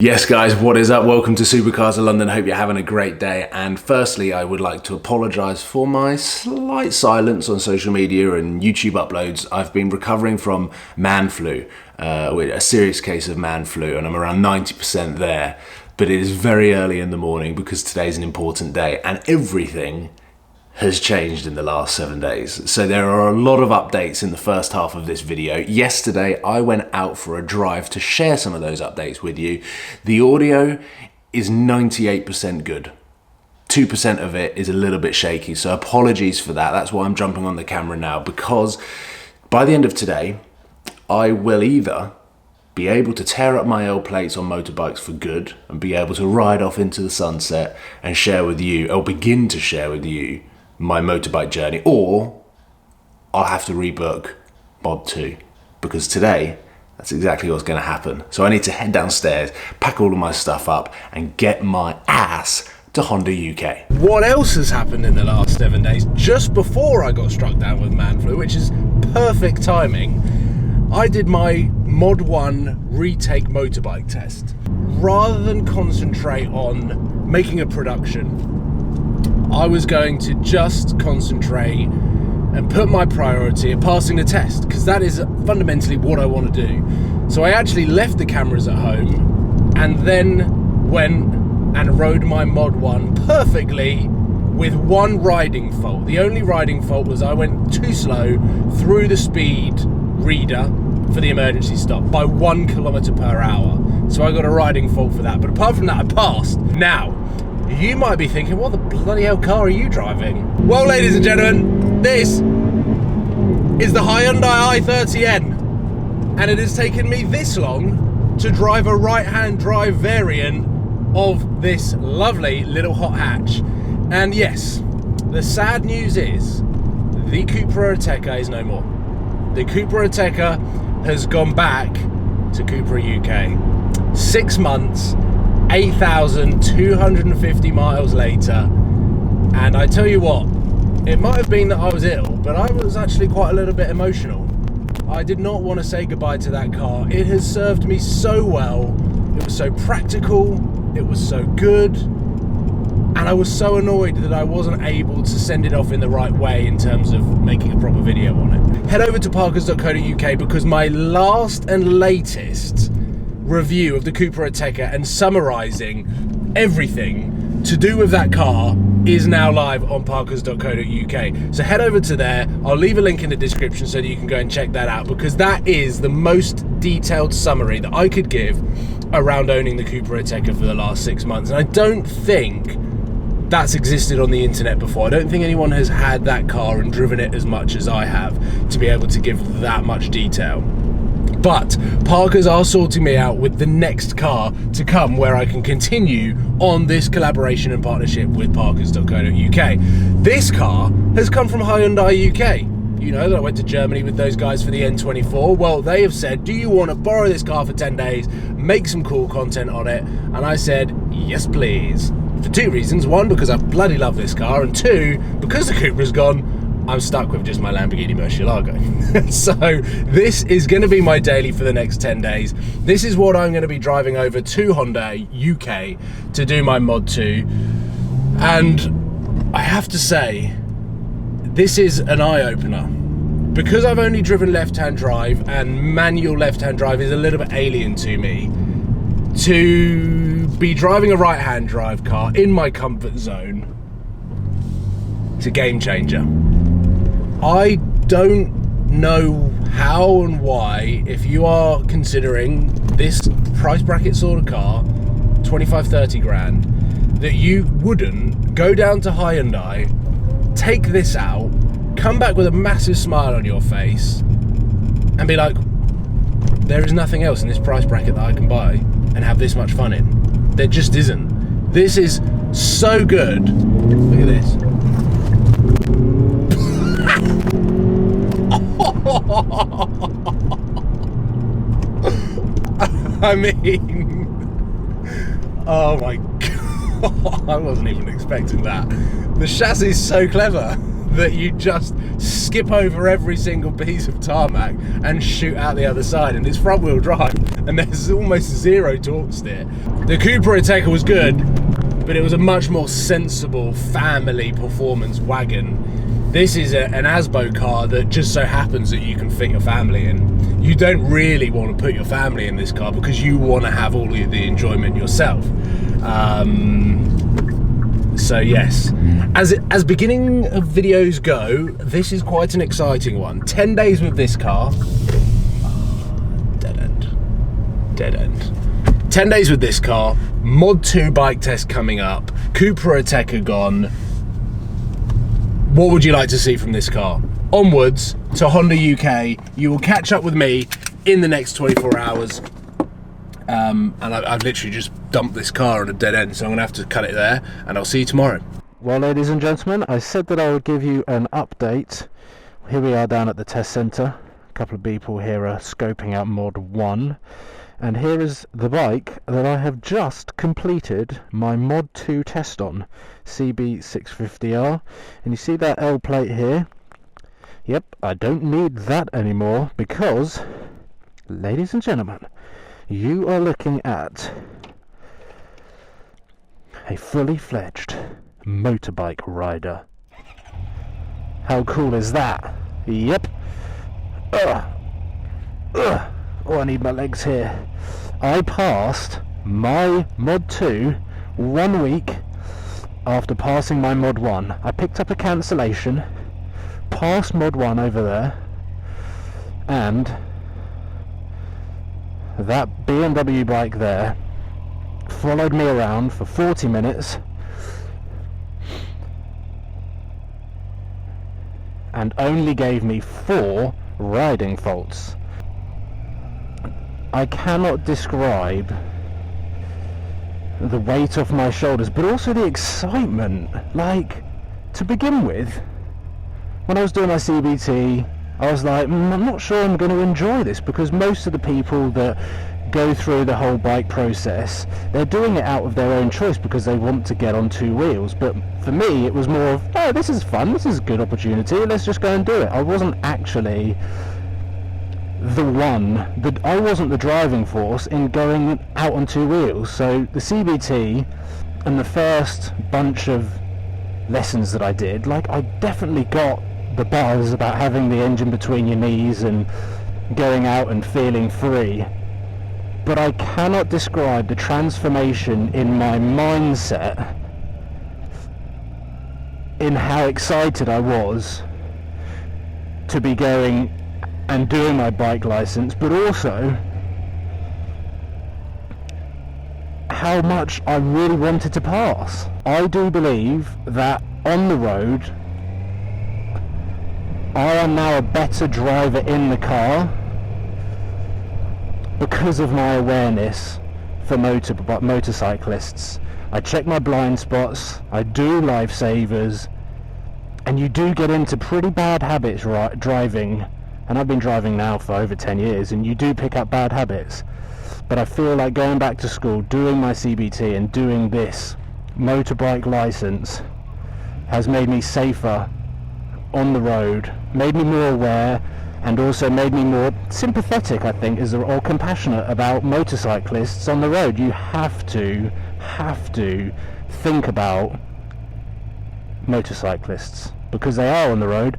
Yes guys, what is up? Welcome to Supercars of London. Hope you're having a great day. And firstly, I would like to apologise for my slight silence on social media and YouTube uploads. I've been recovering from man flu, a serious case of man flu, and I'm around 90% there. But it is very early in the morning because today's an important day and everything has changed in the last 7 days. So there are a lot of updates in the first half of this video. Yesterday, I went out for a drive to share some of those updates with you. The audio is 98% good. 2% of it is a little bit shaky, so apologies for that. That's why I'm jumping on the camera now, because by the end of today, I will either be able to tear up my old plates on motorbikes for good and be able to ride off into the sunset and share with you, or begin to share with you, my motorbike journey, or I'll have to rebook Mod 2, because today that's exactly what's going to happen. So I need to head downstairs, pack all of my stuff up and get my ass to Honda UK. What else has happened in the last 7 days? Just before I got struck down with man flu, which is perfect timing, I did my Mod 1 retake motorbike test. Rather than concentrate on making a production, I was going to just concentrate and put my priority at passing the test, because that is fundamentally what I want to do. So I actually left the cameras at home and then went and rode my Mod 1 perfectly with one riding fault. The only riding fault was I went too slow through the speed reader for the emergency stop by 1 km/h. So I got a riding fault for that. But apart from that, I passed. Now, you might be thinking, what the bloody hell car are you driving? Well, ladies and gentlemen, this is the Hyundai i30N, and it has taken me this long to drive a right-hand drive variant of this lovely little hot hatch. And yes, the sad news is the Cupra Ateca is no more. The Cupra Ateca has gone back to Cupra UK. 6 months, 8,250 miles later, and I tell you what, it might have been that I was ill, but I was actually quite a little bit emotional. I did not want to say goodbye to that car. It has served me so well. It was so practical, it was so good, and I was so annoyed that I wasn't able to send it off in the right way in terms of making a proper video on it. Head over to parkers.co.uk, because my last and latest review of the Cupra Ateca and summarising everything to do with that car is now live on parkers.co.uk. So head over to there. I'll leave a link in the description so that you can go and check that out, because that is the most detailed summary that I could give around owning the Cupra Ateca for the last 6 months. And I don't think that's existed on the internet before. I don't think anyone has had that car and driven it as much as I have to be able to give that much detail. But Parkers are sorting me out with the next car to come, where I can continue on this collaboration and partnership with Parkers.co.uk. This car has come from Hyundai UK. You know that I went to Germany with those guys for the N24. Well, they have said, do you want to borrow this car for 10 days, make some cool content on it? And I said, yes please. For 2 reasons. 1, because I bloody love this car, and 2, because the Cupra's gone, I'm stuck with just my Lamborghini Murcielago. So this is going to be my daily for the next 10 days. This is what I'm going to be driving over to Honda UK to do my Mod 2. And I have to say, this is an eye-opener. Because I've only driven left-hand drive, and manual left-hand drive is a little bit alien to me, to be driving a right-hand drive car in my comfort zone, it's a game changer. I don't know how and why, if you are considering this price bracket sort of car, 25-30 grand, that you wouldn't go down to Hyundai, take this out, come back with a massive smile on your face and be like, there is nothing else in this price bracket that I can buy and have this much fun in. There just isn't. This is so good. Look at this. I mean, oh my god, I wasn't even expecting that. The chassis is so clever. that you just skip over every single piece of tarmac and shoot out the other side, and it's front wheel drive and there's almost zero torque steer. The Cupra Ateca was good, but it was a much more sensible family performance wagon. This is an ASBO car that just so happens that you can fit your family in. You don't really want to put your family in this car because you want to have all of the enjoyment yourself. So yes, as beginning of videos go, this is quite an exciting one. 10 days with this car. Dead end. 10 days with this car, Mod 2 bike test coming up, Cupra Ateca gone. What would you like to see from this car? Onwards to Honda UK. You will catch up with me in the next 24 hours. And I've literally just dumped this car on a dead end, so I'm gonna have to cut it there, and I'll see you tomorrow. Well, ladies and gentlemen, I said that I would give you an update. Here we are down at the test centre. A couple of people here are scoping out Mod 1. And here is the bike that I have just completed my Mod 2 test on, CB650R. And you see that L plate here? Yep, I don't need that anymore because, ladies and gentlemen, you are looking at a fully fledged motorbike rider. How cool is that? Yep. Oh, I need my legs here. I passed my Mod 2 1 week after passing my Mod 1. I picked up a cancellation, passed Mod 1 over there, and that BMW bike there followed me around for 40 minutes and only gave me 4 riding faults. I cannot describe the weight off my shoulders, but also the excitement. Like, to begin with, when I was doing my CBT, I was like, I'm not sure I'm going to enjoy this, because most of the people that go through the whole bike process, they're doing it out of their own choice because they want to get on 2 wheels. But for me, it was more of, oh, this is fun, this is a good opportunity, let's just go and do it. I wasn't actually I wasn't the driving force in going out on 2 wheels. So the CBT and the first bunch of lessons that I did, like, I definitely got the buzz about having the engine between your knees and going out and feeling free. But I cannot describe the transformation in my mindset, in how excited I was to be going and doing my bike license, but also how much I really wanted to pass. I do believe that on the road, I am now a better driver in the car because of my awareness for motorcyclists. I check my blind spots, I do lifesavers, and you do get into pretty bad habits driving. And I've been driving now for over 10 years, and you do pick up bad habits. But I feel like going back to school, doing my CBT and doing this motorbike license has made me safer on the road, made me more aware, and also made me more sympathetic, I think, or compassionate about motorcyclists on the road. You have to think about motorcyclists because they are on the road.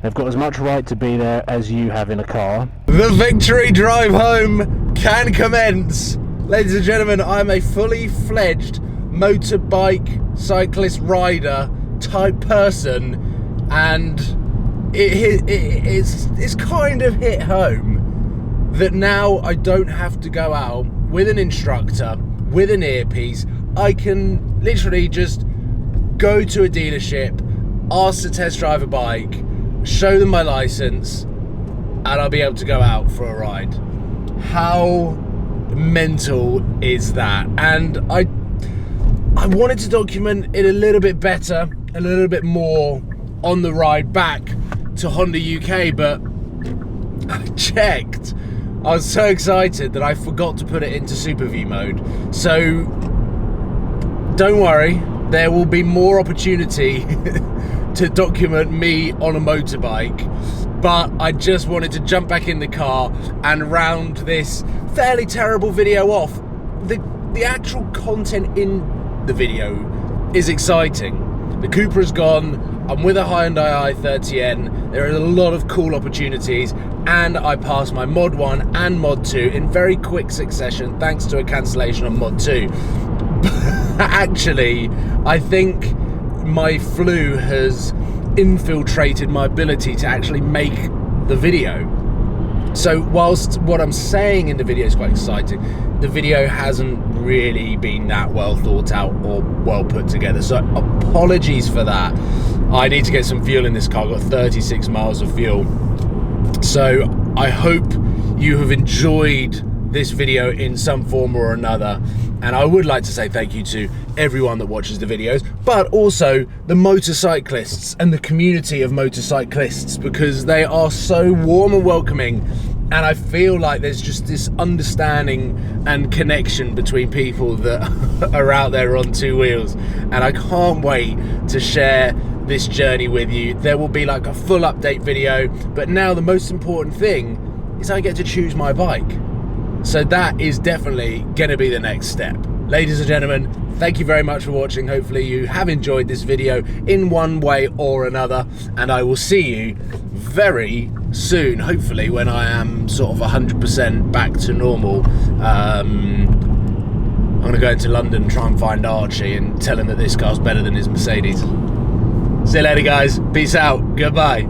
They've got as much right to be there as you have in a car. The victory drive home can commence. Ladies and gentlemen, I'm a fully fledged motorbike cyclist rider type person, and it's kind of hit home that now I don't have to go out with an instructor, with an earpiece. I can literally just go to a dealership, ask to test drive a bike, show them my license, and I'll be able to go out for a ride. How mental is that? And I wanted to document it a little bit better, a little bit more on the ride back to Honda UK, but I checked. I was so excited that I forgot to put it into Super View mode. So don't worry, there will be more opportunity to document me on a motorbike, but I just wanted to jump back in the car and round this fairly terrible video off. The actual content in the video is exciting. The Cupra's gone, I'm with a Hyundai i30N, there are a lot of cool opportunities, and I passed my Mod 1 and Mod 2 in very quick succession thanks to a cancellation on Mod 2. Actually, I think my flu has infiltrated my ability to actually make the video. So whilst what I'm saying in the video is quite exciting, the video hasn't really been that well thought out or well put together. So apologies for that. I need to get some fuel in this car. I've got 36 miles of fuel. So I hope you have enjoyed this video in some form or another, and I would like to say thank you to everyone that watches the videos, but also the motorcyclists and the community of motorcyclists, because they are so warm and welcoming, and I feel like there's just this understanding and connection between people that are out there on two wheels, and I can't wait to share this journey with you. There will be like a full update video, but now the most important thing is I get to choose my bike. So that is definitely going to be the next step. Ladies and gentlemen, thank you very much for watching. Hopefully you have enjoyed this video in one way or another, and I will see you very soon, hopefully when I am sort of 100% back to normal. I'm going to go into London and try and find Archie and tell him that this car's better than his Mercedes. See you later, guys. Peace out. Goodbye.